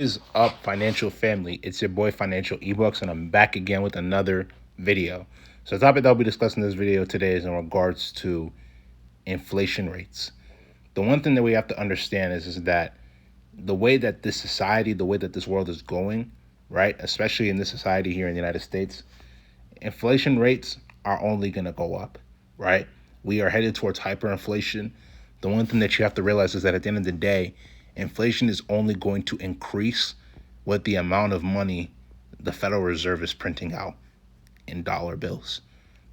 Is up, financial family? It's your boy Financial Ebooks, and I'm back again with another video. So the topic that I'll be discussing in this video today is in regards to inflation rates. The one thing that we have to understand is that the way that this society, the way that this world is going, right, especially in this society here in the United States, inflation rates are only going to go up, right? We are headed towards hyperinflation. The one thing that you have to realize is that at the end of the day, inflation is only going to increase with the amount of money the Federal Reserve is printing out in dollar bills.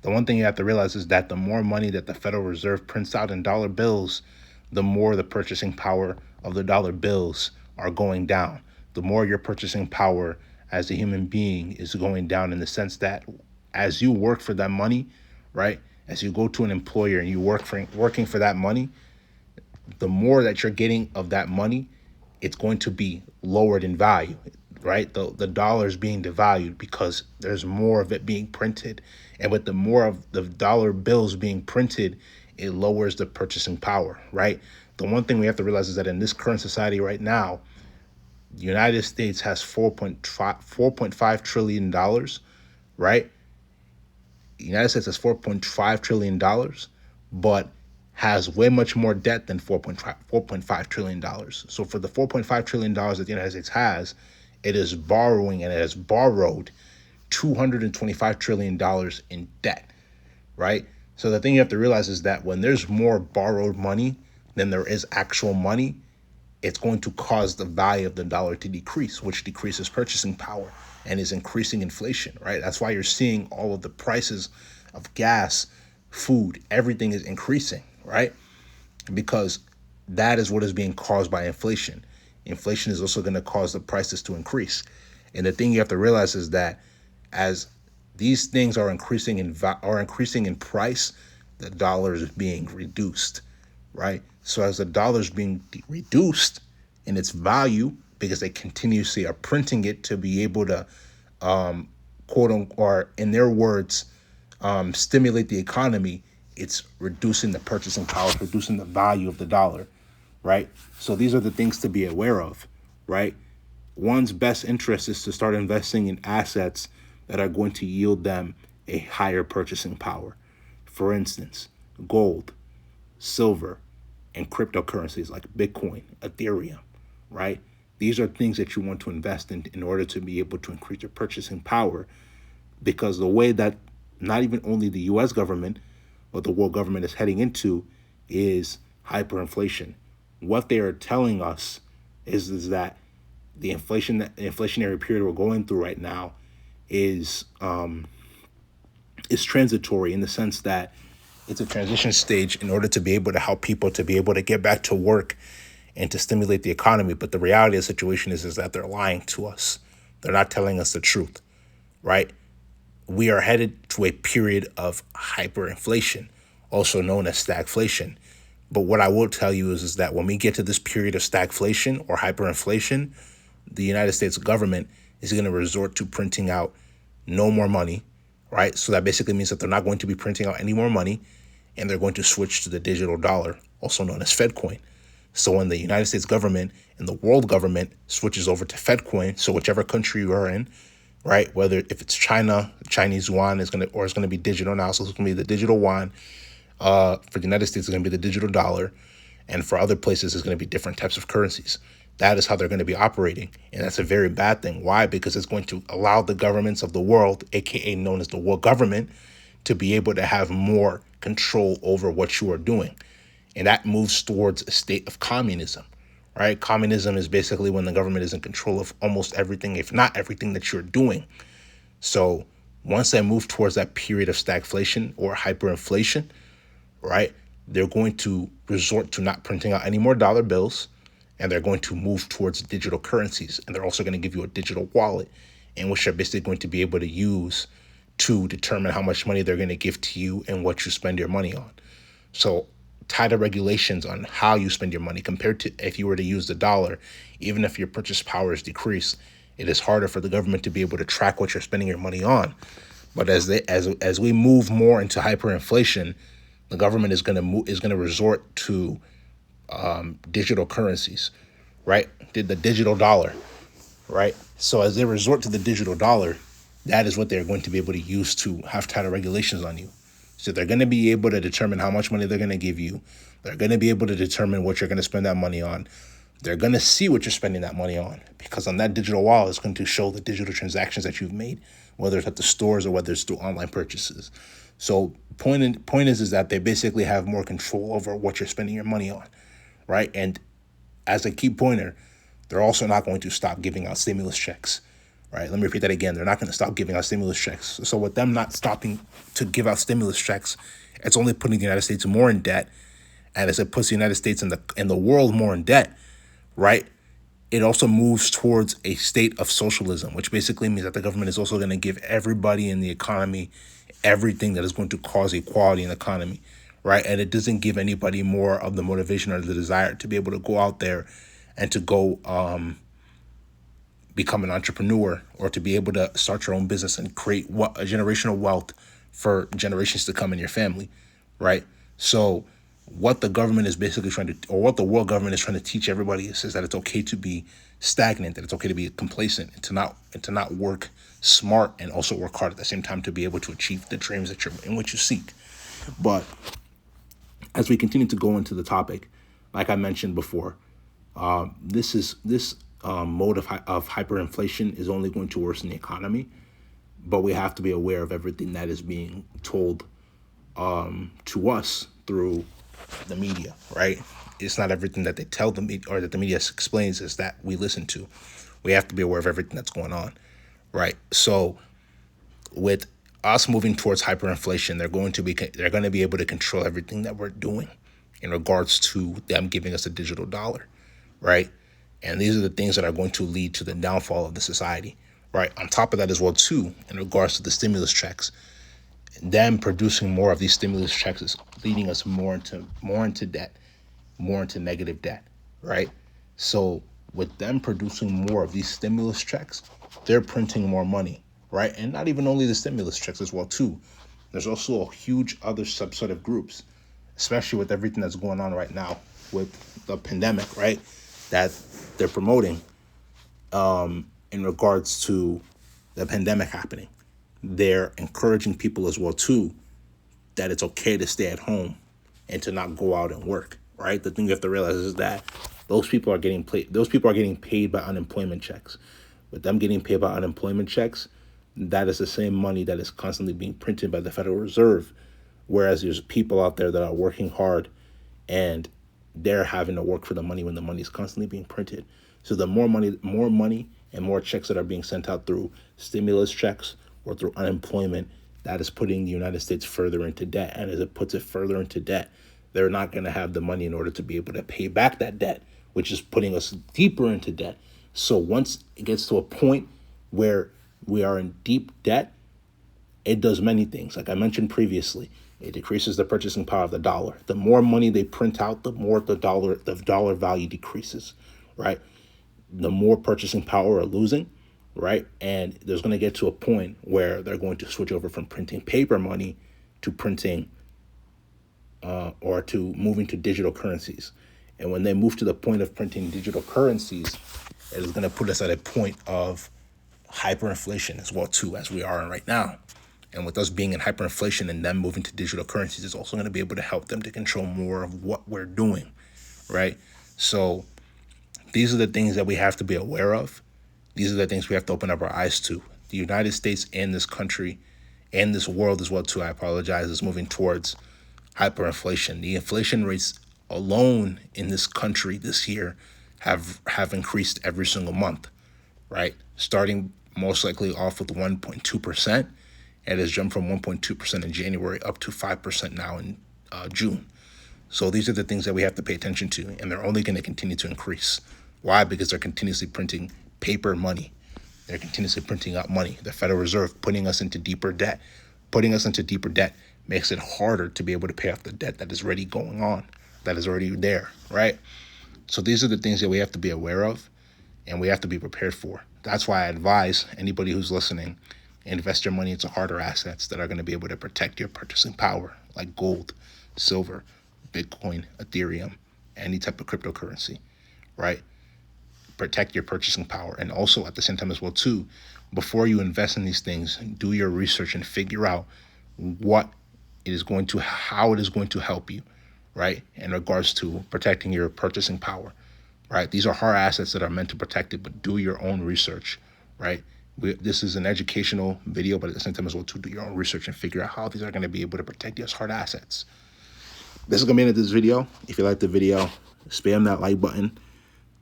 The one thing you have to realize is that the more money that the Federal Reserve prints out in dollar bills, the more the purchasing power of the dollar bills are going down. The more your purchasing power as a human being is going down, in the sense that as you work for that money, right? As you go to an employer and you working for that money, the more that you're getting of that money, it's going to be lowered in value, right? The dollar is being devalued because there's more of it being printed. And with the more of the dollar bills being printed, it lowers the purchasing power, right? The one thing we have to realize is that in this current society right now, the United States has $4.5 trillion, right? The United States has $4.5 trillion, but has way much more debt than $4.5 trillion. So for the $4.5 trillion that the United States has, it is borrowing, and it has borrowed $225 trillion in debt, right? So the thing you have to realize is that when there's more borrowed money than there is actual money, it's going to cause the value of the dollar to decrease, which decreases purchasing power and is increasing inflation, right? That's why you're seeing all of the prices of gas, food, everything is increasing, right? Because that is what is being caused by inflation. Inflation is also going to cause the prices to increase. And the thing you have to realize is that as these things are increasing in price, the dollar is being reduced, right? So as the dollar is being reduced in its value, because they continuously are printing it to be able to, quote unquote, or in their words, stimulate the economy, it's reducing the purchasing power, reducing the value of the dollar, right? So these are the things to be aware of, right? One's best interest is to start investing in assets that are going to yield them a higher purchasing power. For instance, gold, silver, and cryptocurrencies like Bitcoin, Ethereum, right? These are things that you want to invest in order to be able to increase your purchasing power, because the way that not even only the US government, but the world government is heading into is hyperinflation. What they are telling us is that the inflationary period we're going through right now is transitory, in the sense that it's a transition stage in order to be able to help people to be able to get back to work and to stimulate the economy. But the reality of the situation is that they're lying to us. They're not telling us the truth, right? We are headed to a period of hyperinflation, also known as stagflation. But what I will tell you is that when we get to this period of stagflation or hyperinflation, the United States government is going to resort to printing out no more money, right? So that basically means that they're not going to be printing out any more money, and they're going to switch to the digital dollar, also known as Fed coin. So when the United States government and the world government switches over to Fed coin, so whichever country you are in, right, whether if it's China, Chinese yuan is going to be digital now, so it's going to be the digital yuan. For the United States, it's going to be the digital dollar, and for other places, it's going to be different types of currencies. That is how they're going to be operating, and that's a very bad thing. Why? Because it's going to allow the governments of the world, aka known as the world government, to be able to have more control over what you are doing, and that moves towards a state of communism, right? Communism is basically when the government is in control of almost everything, if not everything that you're doing. So once they move towards that period of stagflation or hyperinflation, right, they're going to resort to not printing out any more dollar bills, and they're going to move towards digital currencies. And they're also going to give you a digital wallet, in which they're basically going to be able to use to determine how much money they're going to give to you and what you spend your money on. So tighter regulations on how you spend your money compared to if you were to use the dollar. Even if your purchase power is decreased, it is harder for the government to be able to track what you're spending your money on. But as we move more into hyperinflation, the government is going to resort to digital currencies, right? The digital dollar. right? So as they resort to the digital dollar, that is what they're going to be able to use to have tighter regulations on you. So they're going to be able to determine how much money they're going to give you. They're going to be able to determine what you're going to spend that money on. They're going to see what you're spending that money on, because on that digital wallet, it's going to show the digital transactions that you've made, whether it's at the stores or whether it's through online purchases. So point is that they basically have more control over what you're spending your money on, right? And as a key pointer, they're also not going to stop giving out stimulus checks, right? Let me repeat that again. They're not going to stop giving out stimulus checks. So with them not stopping to give out stimulus checks, it's only putting the United States more in debt. And as it puts the United States in the world more in debt, right? It also moves towards a state of socialism, which basically means that the government is also going to give everybody in the economy everything that is going to cause equality in the economy, right? And it doesn't give anybody more of the motivation or the desire to be able to go out there and to go become an entrepreneur, or to be able to start your own business and create a generational wealth for generations to come in your family, right? So what the government is basically trying to, or what the world government is trying to teach everybody is that it's okay to be stagnant, that it's okay to be complacent, and to not work smart and also work hard at the same time to be able to achieve the dreams that you're in which you seek. But as we continue to go into the topic, like I mentioned before, this mode of hyperinflation is only going to worsen the economy, but we have to be aware of everything that is being told to us through the media, right? It's not everything that they tell the media or that the media explains is that we listen to. We have to be aware of everything that's going on, right? So with us moving towards hyperinflation, they're going to be able to control everything that we're doing in regards to them giving us a digital dollar, right? And these are the things that are going to lead to the downfall of the society, right? On top of that as well, too, in regards to the stimulus checks, them producing more of these stimulus checks is leading us more into debt, more into negative debt, right? So with them producing more of these stimulus checks, they're printing more money, right? And not even only the stimulus checks as well too. There's also a huge other subset of groups, especially with everything that's going on right now with the pandemic, right? That they're promoting in regards to the pandemic happening. They're encouraging people as well too that it's okay to stay at home and to not go out and work, right? The thing you have to realize is that those people are getting paid. Those people are getting paid by unemployment checks. With them getting paid by unemployment checks, that is the same money that is constantly being printed by the Federal Reserve. Whereas there's people out there that are working hard and they're having to work for the money when the money is constantly being printed. So the more money and more checks that are being sent out through stimulus checks or through unemployment, that is putting the United States further into debt. And as it puts it further into debt, they're not going to have the money in order to be able to pay back that debt, which is putting us deeper into debt. So once it gets to a point where we are in deep debt, it does many things. Like I mentioned previously, it decreases the purchasing power of the dollar. The more money they print out, the more the dollar value decreases, right? The more purchasing power we're losing, right? And there's going to get to a point where they're going to switch over from printing paper money to printing or to moving to digital currencies. And when they move to the point of printing digital currencies, it is going to put us at a point of hyperinflation as well too, as we are in right now. And with us being in hyperinflation and them moving to digital currencies, is also going to be able to help them to control more of what we're doing, right? So these are the things that we have to be aware of. These are the things we have to open up our eyes to. The United States and this country and this world as well too, I apologize, is moving towards hyperinflation. The inflation rates alone in this country this year have increased every single month, right? Starting most likely off with 1.2%. It has jumped from 1.2% in January up to 5% now in June. So these are the things that we have to pay attention to, and they're only going to continue to increase. Why? Because they're continuously printing paper money. They're continuously printing out money. The Federal Reserve putting us into deeper debt. Putting us into deeper debt makes it harder to be able to pay off the debt that is already going on, that is already there, right? So these are the things that we have to be aware of and we have to be prepared for. That's why I advise anybody who's listening, invest your money into harder assets that are going to be able to protect your purchasing power, like gold, silver, Bitcoin, Ethereum, any type of cryptocurrency, right? protect your purchasing power. And also at the same time as well too, before you invest in these things, do your research and figure out what it is going to, how it is going to help you, right? In regards to protecting your purchasing power, right? These are hard assets that are meant to protect it, but do your own research, right? This is an educational video, but at the same time as well to do your own research and figure out how these are going to be able to protect you as hard assets. This is going to be the end of this video. If you like the video, spam that like button,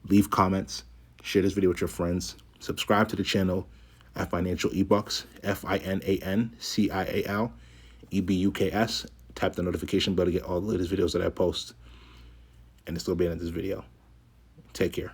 leave comments, share this video with your friends, subscribe to the channel at Financial eBucks, FINANCIALEBUKS. Tap the notification bell to get all the latest videos that I post. And this will be the end of this video. Take care.